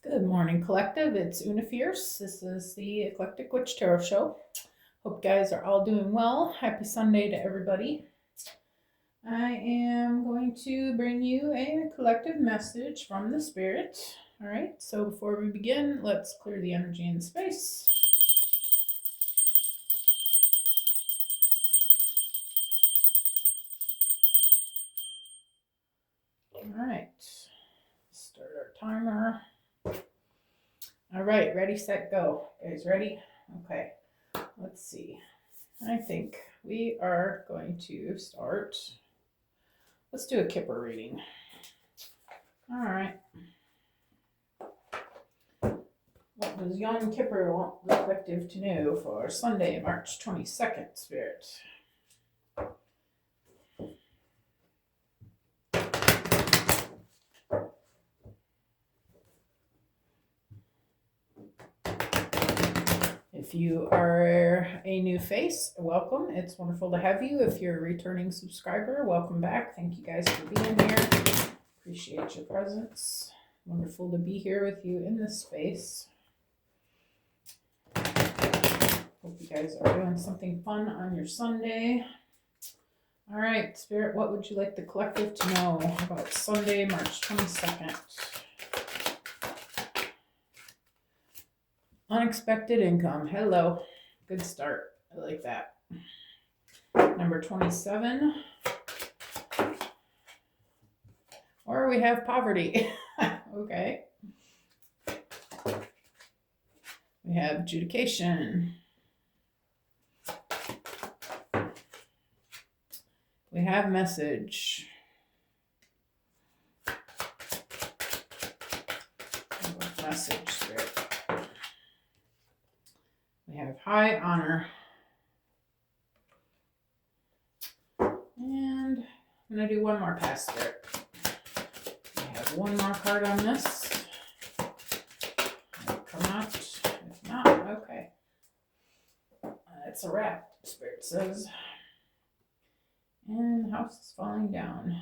Good morning, collective. It's Una Fierce. This is the Eclectic Witch Tarot Show. Hope you guys are all doing well. Happy Sunday to everybody. I am going to bring you a collective message from the Spirit. All right, so before we begin, let's clear the energy in space. All right, start our timer. All right, ready, set, go. You guys ready? Okay, let's see. I think we are going to start. Let's do a Kipper reading. All right. What does Yom Kippur want the collective to know for Sunday, March 22nd, Spirit? If you are a new face, welcome. It's wonderful to have you. If you're a returning subscriber, welcome back. Thank you guys for being here. Appreciate your presence. Wonderful to be here with you in this space. Hope you guys are doing something fun on your Sunday. All right, Spirit, what would you like the collective to know about Sunday, March 22nd? Unexpected income. Hello. Good start. I like that. Number 27. Or we have poverty. Okay. We have adjudication. We have message. Message, Spirit. We have high honor. And I'm going to do one more pass, Spirit. We have one more card on this. It'll come out. If not, okay. It's a wrap, Spirit says. And the house is falling down.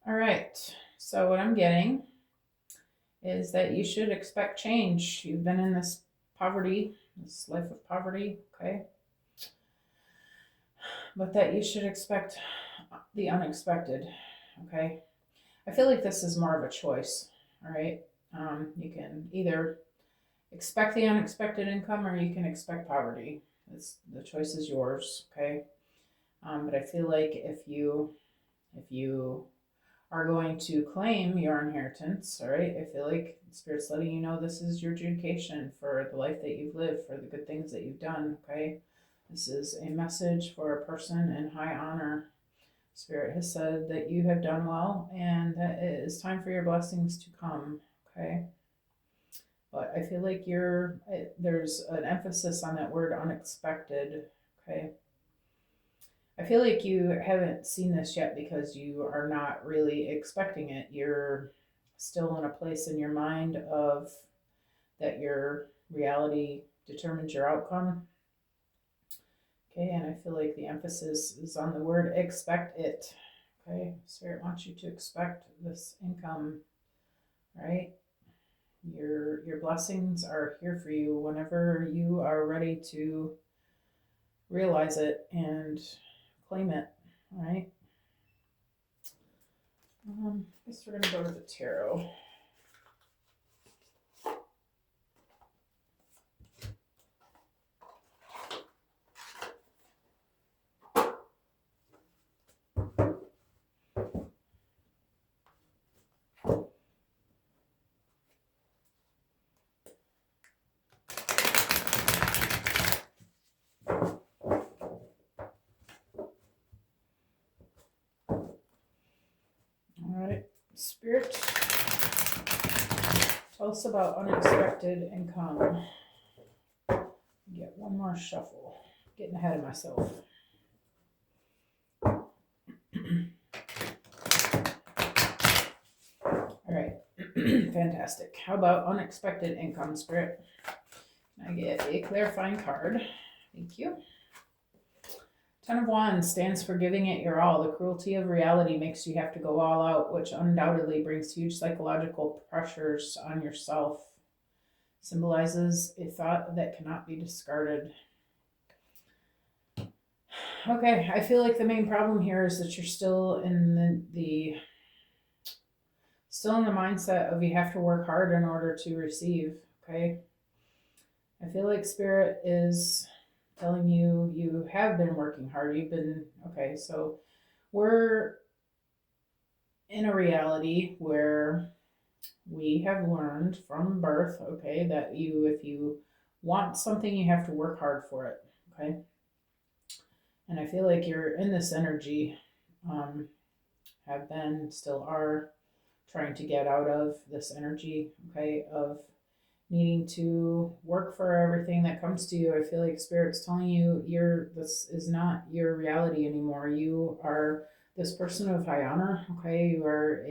All right, so what I'm getting is that you should expect change. You've been in this poverty, this life of poverty, okay? But that you should expect the unexpected, okay? I feel like this is more of a choice, all right? You can either expect the unexpected income or you can expect poverty. The choice is yours, okay? But I feel like if you are going to claim your inheritance, all right? I feel like Spirit's letting you know this is your adjudication for the life that you've lived, for the good things that you've done, okay? This is a message for a person in high honor. Spirit has said that you have done well and that it is time for your blessings to come, okay? But I feel like there's an emphasis on that word unexpected, okay? I feel like you haven't seen this yet because you are not really expecting it. You're still in a place in your mind of that your reality determines your outcome. Okay, and I feel like the emphasis is on the word expect it. Okay, Spirit wants you to expect this income, right? Your blessings are here for you whenever you are ready to realize it and claim it, all right? I guess we're going to go to the tarot. All right, Spirit, tell us about unexpected income. Get one more shuffle. Getting ahead of myself. All right, fantastic. How about unexpected income, Spirit? I get a clarifying card. Thank you. Ten of Wands stands for giving it your all. The cruelty of reality makes you have to go all out, which undoubtedly brings huge psychological pressures on yourself. Symbolizes a thought that cannot be discarded. Okay, I feel like the main problem here is that you're still in the still in the mindset of you have to work hard in order to receive. Okay, I feel like Spirit is telling you you have been working hard. You've been okay. So we're in a reality where we have learned from birth, okay, that if you want something, you have to work hard for it, okay? And I feel like you're in this energy, have been, still are trying to get out of this energy, okay, of needing to work for everything that comes to you. I feel like Spirit's telling you this is not your reality anymore. You are this person of high honor, okay? You are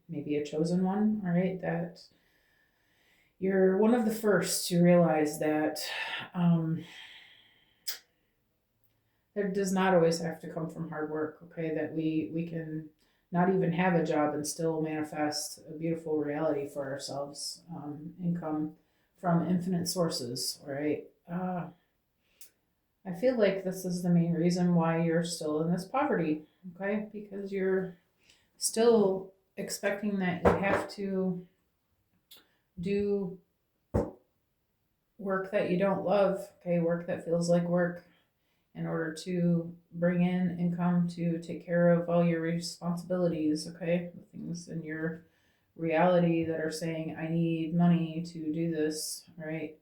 maybe a chosen one, all right? That you're one of the first to realize that it does not always have to come from hard work, okay? That we can not even have a job and still manifest a beautiful reality for ourselves, income from infinite sources, right? I feel like this is the main reason why you're still in this poverty, okay? Because you're still expecting that you have to do work that you don't love, okay? Work that feels like work in order to bring in income to take care of all your responsibilities, okay? The things in your reality that are saying, I need money to do this, right?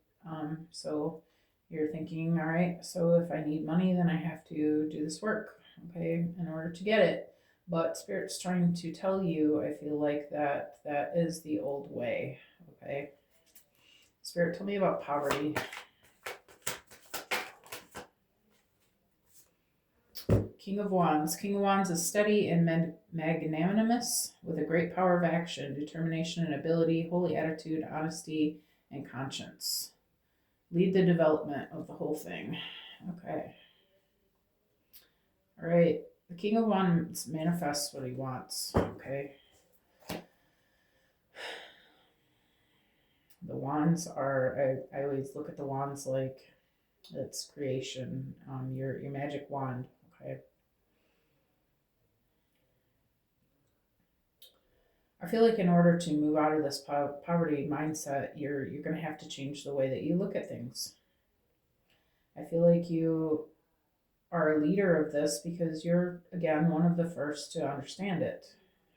So you're thinking, all right, so if I need money, then I have to do this work, okay, in order to get it. But Spirit's trying to tell you, I feel like that is the old way, okay? Spirit, tell me about poverty. King of Wands. King of Wands is steady and magnanimous with a great power of action, determination and ability, holy attitude, honesty, and conscience. Lead the development of the whole thing. Okay. All right. The King of Wands manifests what he wants. Okay. The wands are, I always look at the wands like it's creation, your magic wand. Okay. I feel like in order to move out of this poverty mindset, you're going to have to change the way that you look at things. I feel like you are a leader of this because you're again one of the first to understand it,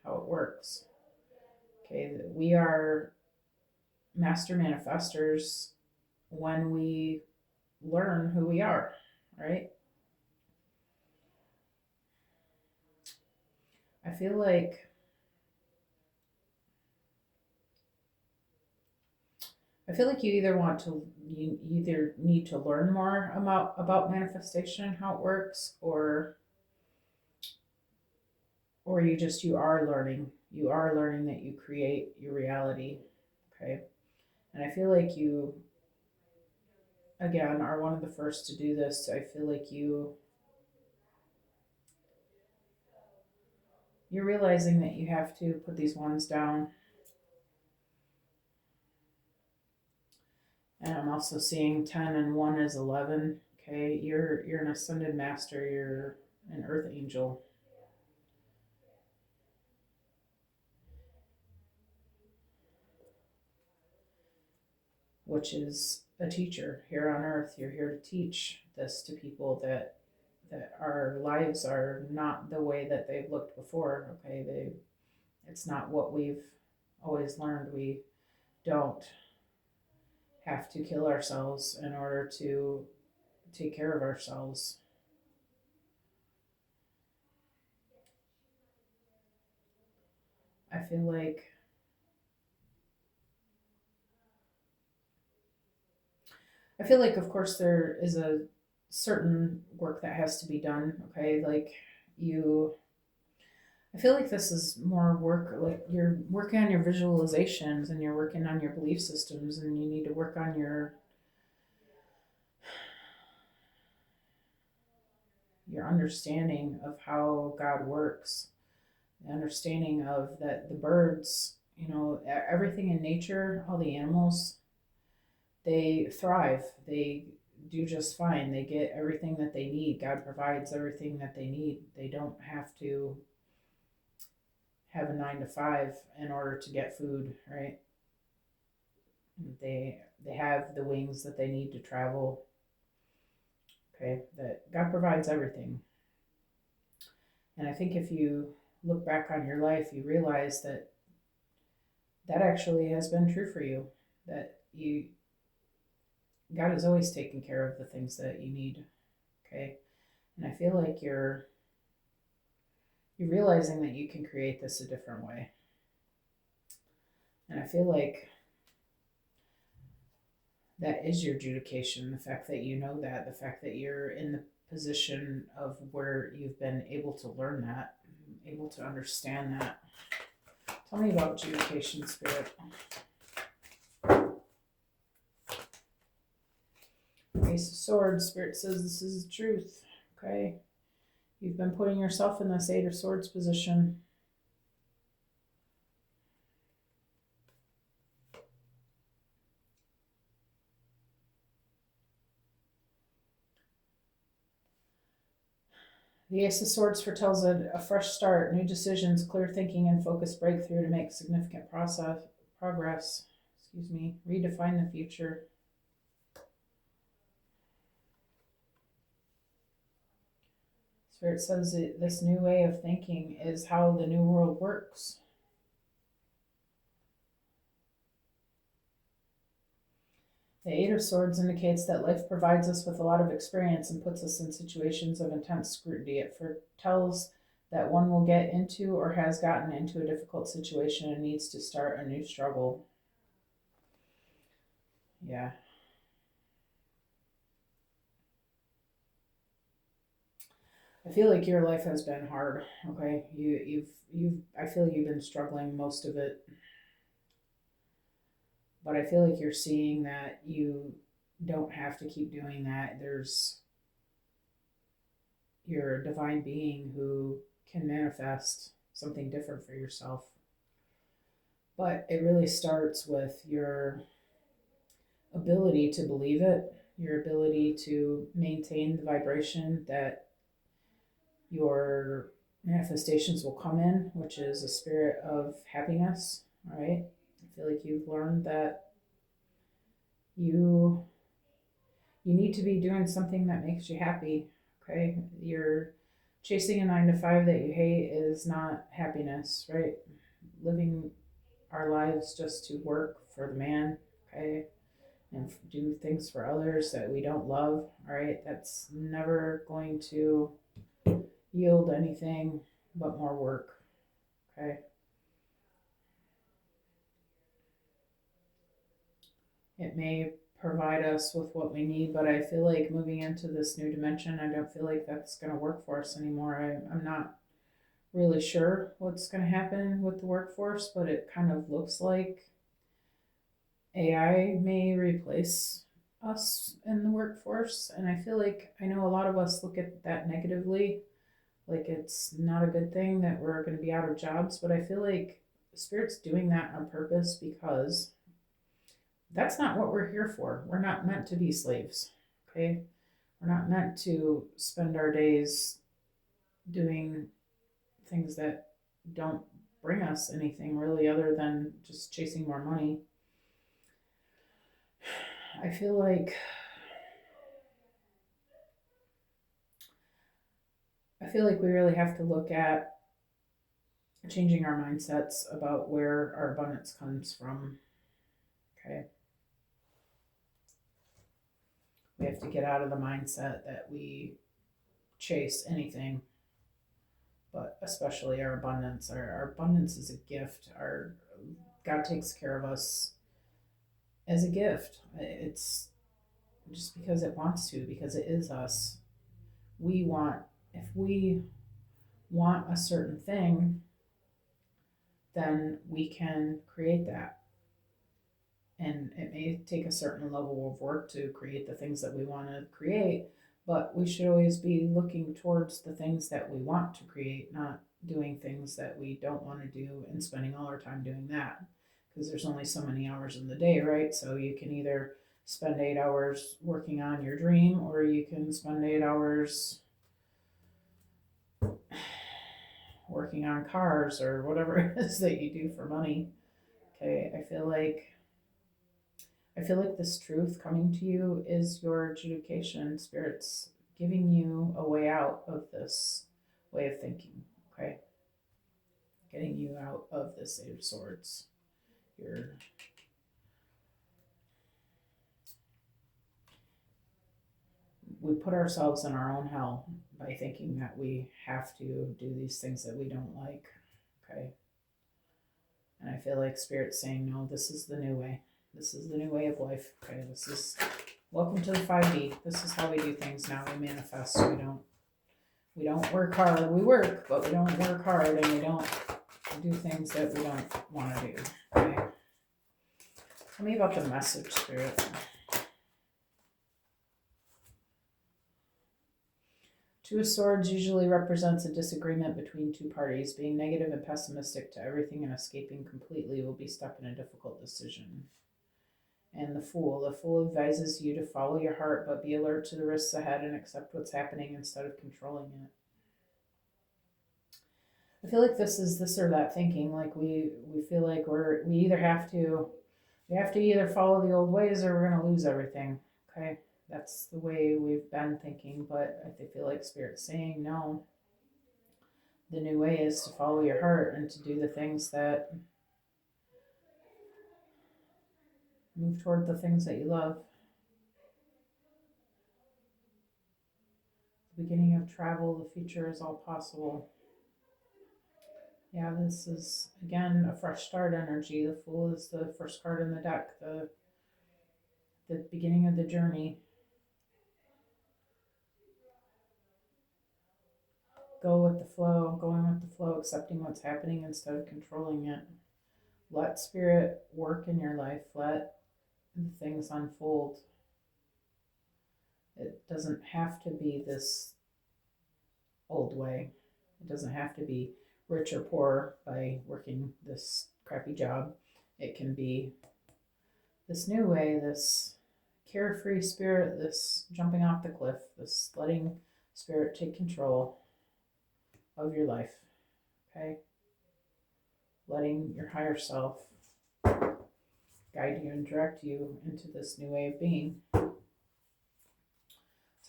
how it works. Okay, we are master manifestors when we learn who we are, right? I feel like you either need to learn more about manifestation and how it works, or you are learning that you create your reality, okay? And I feel like you again are one of the first to do this. I feel like you're realizing that you have to put these ones down. And I'm also seeing 10 and 1 is 11. Okay, you're an ascended master, you're an earth angel. Which is a teacher here on earth. You're here to teach this to people that our lives are not the way that they've looked before. Okay, it's not what we've always learned. We don't have to kill ourselves in order to take care of ourselves. I feel like of course there is a certain work that has to be done, okay? Like you I feel like this is more work, like you're working on your visualizations and you're working on your belief systems, and you need to work on your understanding of how God works, the understanding of that the birds, everything in nature, all the animals, they thrive. They do just fine. They get everything that they need. God provides everything that they need. They don't have to have a 9 to 5 in order to get food, right? They have the wings that they need to travel. Okay, that God provides everything. And I think if you look back on your life, you realize that that actually has been true for you. That you God is always taking care of the things that you need. Okay, and I feel like you're realizing that you can create this a different way. And I feel like that is your adjudication, the fact that you know that, the fact that you're in the position of where you've been able to learn that, able to understand that. Tell me about adjudication, Spirit. Ace of Swords, Spirit says this is the truth. Okay, you've been putting yourself in this Eight of Swords position. The Ace of Swords foretells a fresh start, new decisions, clear thinking, and focused breakthrough to make significant progress. Redefine the future. Spirit says that this new way of thinking is how the new world works. The Eight of Swords indicates that life provides us with a lot of experience and puts us in situations of intense scrutiny. It foretells that one will get into or has gotten into a difficult situation and needs to start a new struggle. Yeah. I feel like your life has been hard. Okay, you've. I feel you've been struggling most of it, but I feel like you're seeing that you don't have to keep doing that. You're a divine being who can manifest something different for yourself. But it really starts with your ability to believe it, your ability to maintain the vibration that your manifestations will come in, which is a spirit of happiness. All right. I feel like you've learned that you you need to be doing something that makes you happy. Okay. You're chasing a 9 to 5 that you hate is not happiness, right? Living our lives just to work for the man, okay, and do things for others that we don't love, all right, that's never going to yield anything but more work, okay? It may provide us with what we need, but I feel like moving into this new dimension, I don't feel like that's going to work for us anymore. I'm not really sure what's going to happen with the workforce, but it kind of looks like AI may replace us in the workforce. And I feel like I know a lot of us look at that negatively, like it's not a good thing that we're going to be out of jobs. But I feel like Spirit's doing that on purpose because that's not what we're here for. We're not meant to be slaves, okay? We're not meant to spend our days doing things that don't bring us anything really other than just chasing more money. I feel like we really have to look at changing our mindsets about where our abundance comes from. Okay. We have to get out of the mindset that we chase anything, but especially our abundance. Our abundance is a gift. Our God takes care of us as a gift. It's just because it wants to, because it is us. If we want a certain thing, then we can create that. And it may take a certain level of work to create the things that we want to create, But we should always be looking towards the things that we want to create, not doing things that we don't want to do and spending all our time doing that. Because there's only so many hours in the day, right? So you can either spend 8 hours working on your dream, or you can spend 8 hours working on cars or whatever it is that you do for money. Okay, I feel like this truth coming to you is your adjudication. Spirit's giving you a way out of this way of thinking. Okay, getting you out of this Eight of Swords. You're we put ourselves in our own hell by thinking that we have to do these things that we don't like. Okay, and I feel like Spirit's saying, no, this is the new way. This is the new way of life. Okay, this is welcome to the 5D. This is how we do things now. We manifest. We don't work hard. We work, but we don't work hard, and we don't do things that we don't want to do. Okay. Tell me about the message, Spirit. Two of Swords usually represents a disagreement between two parties. Being negative and pessimistic to everything and escaping completely will be stuck in a difficult decision. And the Fool advises you to follow your heart, but be alert to the risks ahead and accept what's happening instead of controlling it. I feel like this is this or that thinking. Like we feel like we either have to either follow the old ways or we're gonna lose everything. Okay, that's the way we've been thinking. But I feel like Spirit's saying no. The new way is to follow your heart and to do the things that move toward the things that you love. The beginning of travel, the future is all possible. Yeah, this is again a fresh start energy. The Fool is the first card in the deck, the beginning of the journey. Go with the flow, going with the flow, accepting what's happening instead of controlling it. Let Spirit work in your life. Let the things unfold. It doesn't have to be this old way. It doesn't have to be rich or poor by working this crappy job. It can be this new way, this carefree Spirit, this jumping off the cliff, this letting Spirit take control of your life. Okay? Letting your higher self guide you and direct you into this new way of being. Tell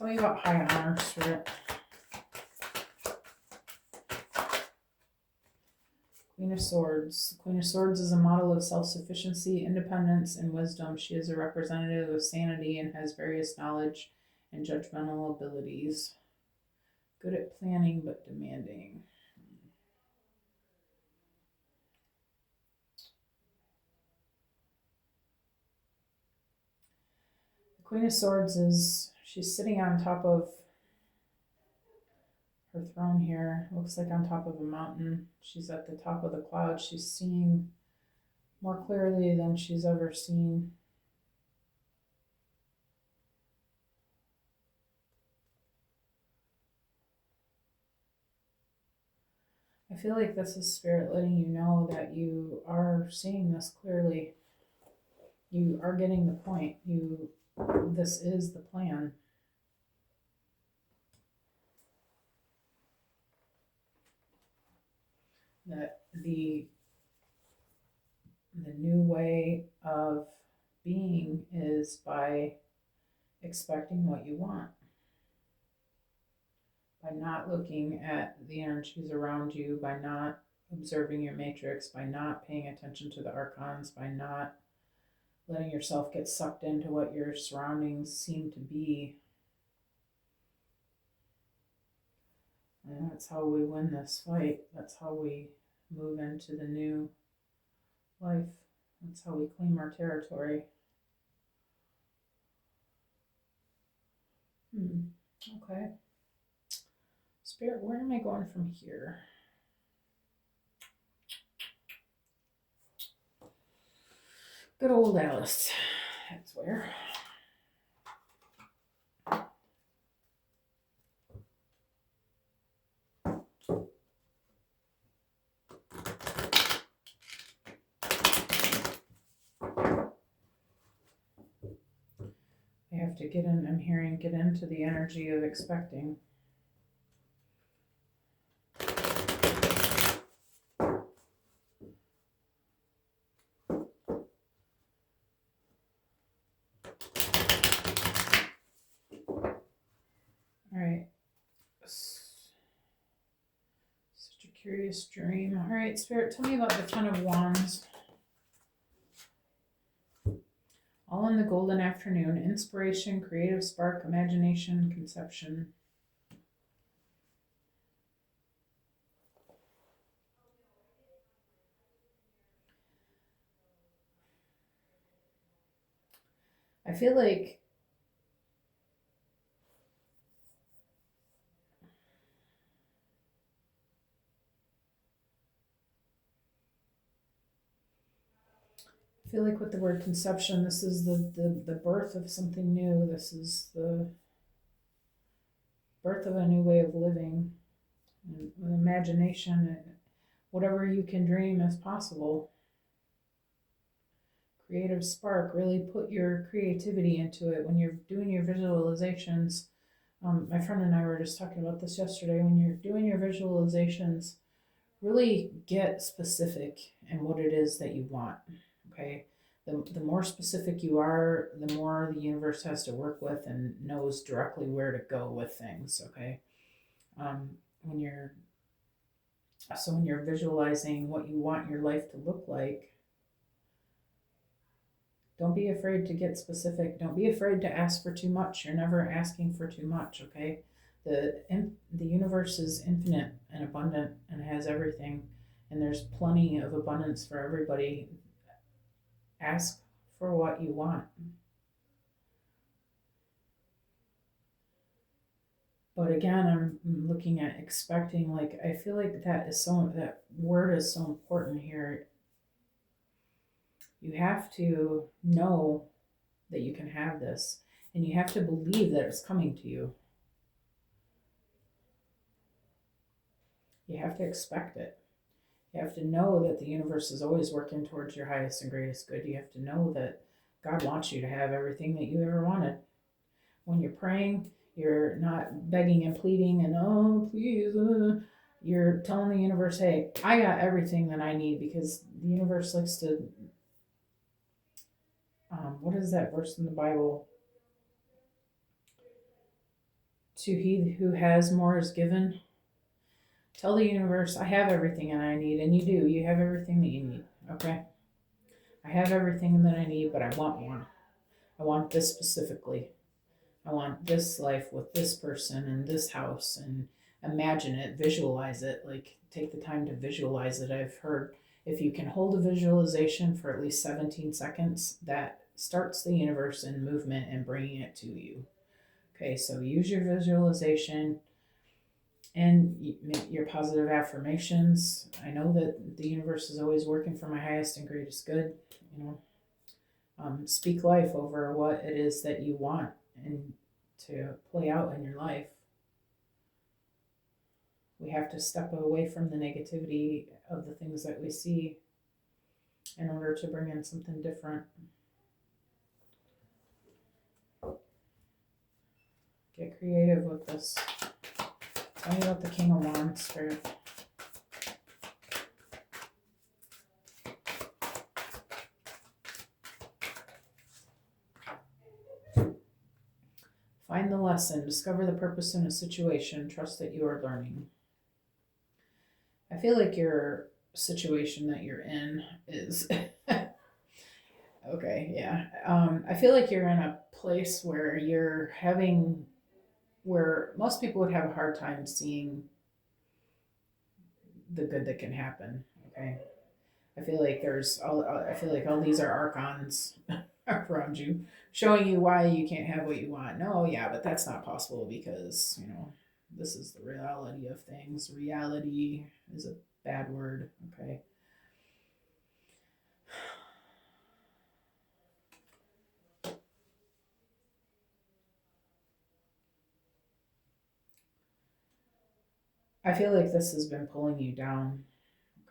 me about high honor, Spirit. Queen of Swords. The Queen of Swords is a model of self-sufficiency, independence, and wisdom. She is a representative of sanity and has various knowledge and judgmental abilities. Good at planning, but demanding. The Queen of Swords she's sitting on top of her throne here. Looks like on top of a mountain. She's at the top of the clouds. She's seeing more clearly than she's ever seen. I feel like this is Spirit letting you know that you are seeing this clearly. You are getting the point. This is the plan. That the new way of being is by expecting what you want, by not looking at the energies around you, by not observing your matrix, by not paying attention to the archons, by not letting yourself get sucked into what your surroundings seem to be. And that's how we win this fight. That's how we move into the new life. That's how we claim our territory. Okay. Spirit, where am I going from here? Good old Alice. That's where. have to get in, I'm hearing get into the energy of expecting. All right. Such a curious dream. All right, Spirit, tell me about the Ten of Wands. All in the golden afternoon. Inspiration, creative spark, imagination, conception. I feel like with the word conception, this is the birth of something new. This is the birth of a new way of living. And with imagination, whatever you can dream is possible. Creative spark, really put your creativity into it when you're doing your visualizations. My friend and I were just talking about this yesterday. When you're doing your visualizations, really get specific in what it is that you want. Okay, the more specific you are, the more the universe has to work with and knows directly where to go with things. Okay, when you're visualizing what you want your life to look like, don't be afraid to get specific. Don't be afraid to ask for too much. You're never asking for too much. Okay, the universe is infinite and abundant and has everything, and there's plenty of abundance for everybody. Ask for what you want. But again, I'm looking at expecting. Like, I feel like that word is so important here. You have to know that you can have this, and you have to believe that it's coming to you. You have to expect it. You have to know that the universe is always working towards your highest and greatest good. You have to know that God wants you to have everything that you ever wanted. When you're praying, you're not begging and pleading and, oh, please. You're telling the universe, hey, I got everything that I need, because the universe likes to, what is that verse in the Bible? To he who has more is given. Tell the universe, I have everything that I need. And you do. You have everything that you need. Okay? I have everything that I need, but I want more. I want this specifically. I want this life with this person and this house, and imagine it, visualize it. Like, take the time to visualize it. I've heard if you can hold a visualization for at least 17 seconds, that starts the universe in movement and bringing it to you. Okay, so use your visualization and your positive affirmations. I know that the universe is always working for my highest and greatest good. You know, speak life over what it is that you want and to play out in your life. We have to step away from the negativity of the things that we see in order to bring in something different. Get creative with this. Tell me about the King of Wands, Spirit. Find the lesson. Discover the purpose in a situation. Trust that you are learning. I feel like your situation that you're in is okay, yeah. I feel like you're in a place where where most people would have a hard time seeing the good that can happen. Okay, I feel like all these are archons around you, showing you why you can't have what you want. No, yeah, but that's not possible because this is the reality of things. Reality is a bad word. Okay. I feel like this has been pulling you down.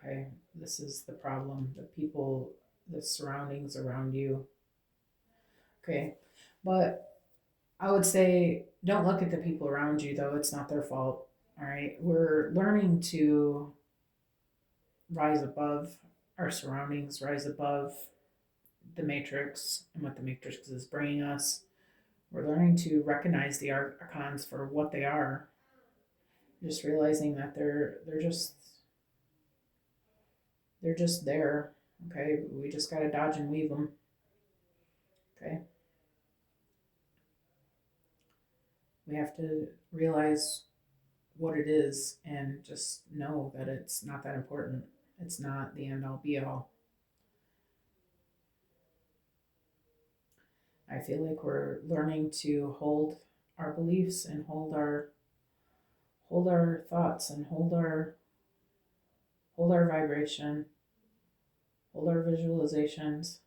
Okay. This is the problem. The people, the surroundings around you. Okay. But I would say don't look at the people around you, though. It's not their fault. All right. We're learning to rise above our surroundings, rise above the matrix and what the matrix is bringing us. We're learning to recognize the archons for what they are, just realizing that they're just there. Okay, we just gotta dodge and weave them. Okay, we have to realize what it is and just know that it's not that important. It's not the end all be all. I feel like we're learning to hold our beliefs and hold our thoughts and hold our vibration, hold our visualizations.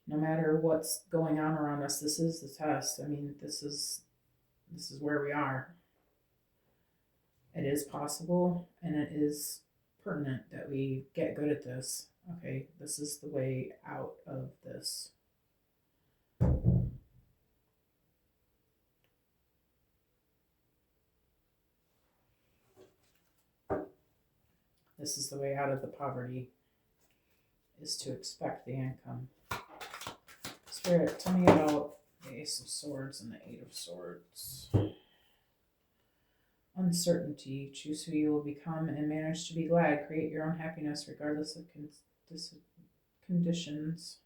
No matter what's going on around us, this is the test. I mean, this is where we are. It is possible and it is pertinent that we get good at this. Okay, this is the way out of this. This is the way out of the poverty, is to expect the income. Spirit, tell me about the Ace of Swords and the Eight of Swords. Uncertainty. Choose who you will become and manage to be glad. Create your own happiness regardless of conditions.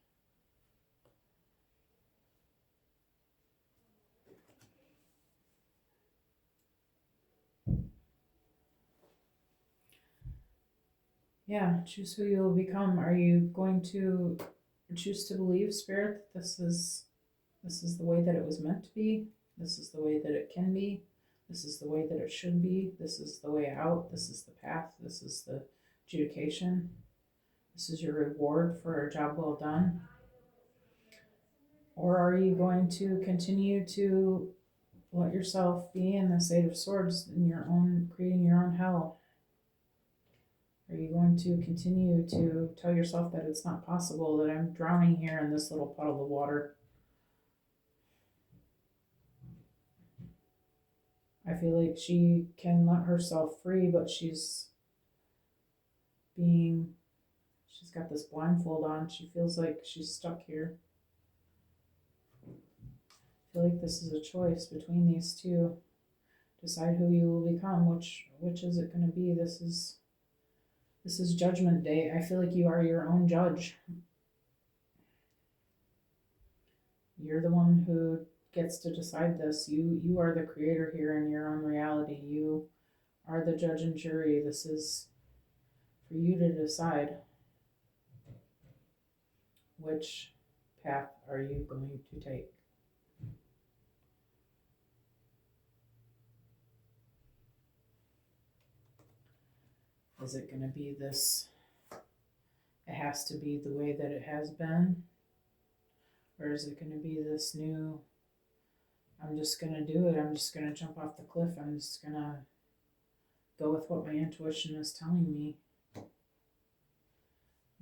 Yeah, choose who you will become. Are you going to choose to believe, Spirit, that this is the way that it was meant to be? This is the way that it can be. This is the way that it should be. This is the way out. This is the path. This is the adjudication. This is your reward for a job well done. Or are you going to continue to let yourself be in this Eight of Swords in your own, creating your own hell? Are you going to continue to tell yourself that it's not possible, that I'm drowning here in this little puddle of water? I feel like she can let herself free, but she's got this blindfold on. She feels like she's stuck here. I feel like this is a choice between these two. Decide who you will become. Which is it going to be? This is Judgment Day. I feel like you are your own judge. You're the one who gets to decide this. You are the creator here in your own reality. You are the judge and jury. This is for you to decide which path are you going to take. Is it going to be this, it has to be the way that it has been? Or is it going to be this new, I'm just going to do it. I'm just going to jump off the cliff. I'm just going to go with what my intuition is telling me. I'm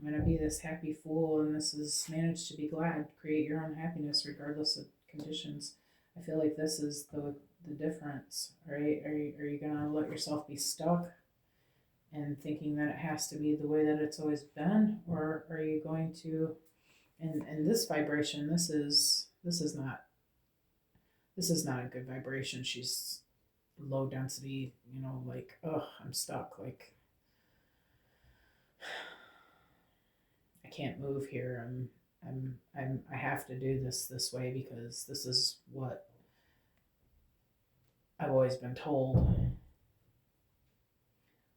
going to be this happy fool, and this is manage to be glad. Create your own happiness regardless of conditions. I feel like this is the difference, right? Are you going to let yourself be stuck and thinking that it has to be the way that it's always been? Or are you going to, and this vibration, this is not a good vibration. She's low density, like, oh, I'm stuck. Like, I can't move here. I have to do this way because this is what I've always been told.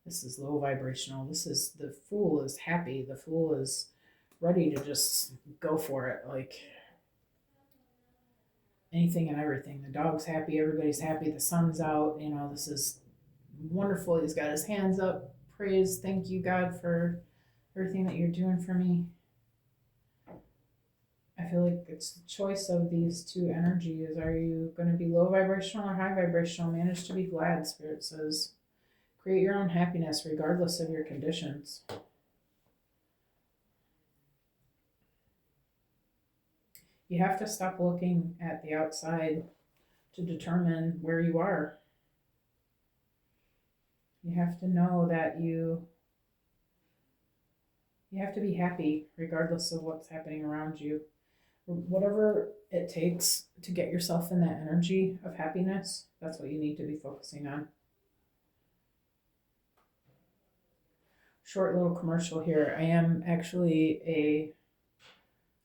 This is low vibrational. The fool is happy. The fool is ready to just go for it. Like, anything and everything. The dog's happy. Everybody's happy. The sun's out. This is wonderful. He's got his hands up. Praise. Thank you, God, for everything that you're doing for me. I feel like it's the choice of these two energies. Are you going to be low vibrational or high vibrational? Manage to be glad, Spirit says. Create your own happiness regardless of your conditions. You have to stop looking at the outside to determine where you are. You have to know that you have to be happy regardless of what's happening around you. Whatever it takes to get yourself in that energy of happiness, that's what you need to be focusing on. Short little commercial here. I am actually a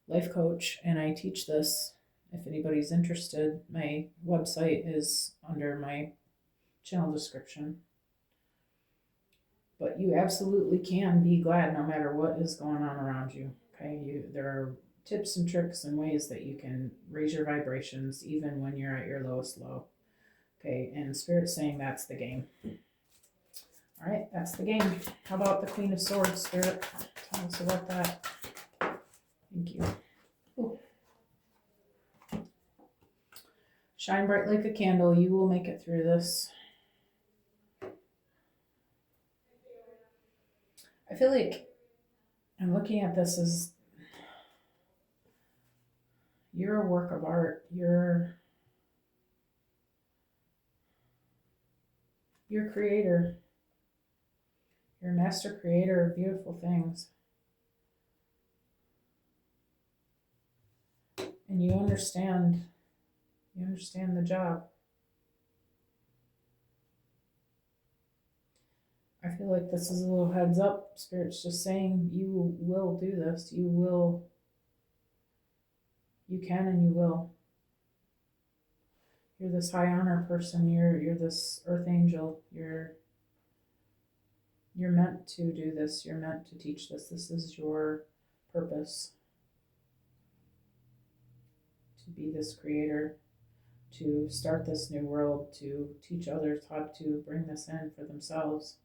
life coach and I teach this. If anybody's interested, my website is under my channel description. But you absolutely can be glad no matter what is going on around you. Okay, there are tips and tricks and ways that you can raise your vibrations even when you're at your lowest low. Okay, and Spirit's saying that's the game. All right, that's the game. How about the Queen of Swords, Spirit? Tell us about that. Thank you. Ooh. Shine bright like a candle. You will make it through this. I feel like I'm looking at this as you're a work of art. You're a creator. You're a master creator of beautiful things. And you understand the job. I feel like this is a little heads up. Spirit's just saying you will do this. You can and you will. You're this high honor person. You're this earth angel. You're meant to do this. You're meant to teach this. This is your purpose. To be this creator, to start this new world, to teach others how to bring this in for themselves.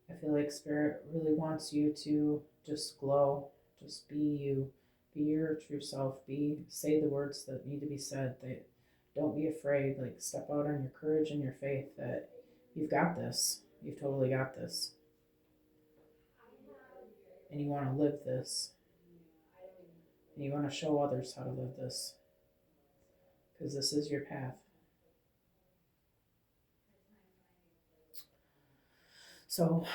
I feel like Spirit really wants you to just glow, just be you, be your true self, say the words that need to be said. Don't be afraid, like step out on your courage and your faith that you've got this. You've totally got this. And you want to live this. And you want to show others how to live this. Because this is your path. So,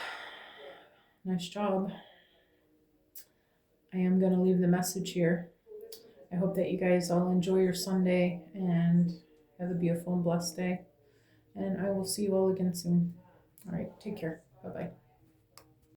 nice job. I am going to leave the message here. I hope that you guys all enjoy your Sunday and have a beautiful and blessed day. And I will see you all again soon. All right, take care. Bye-bye.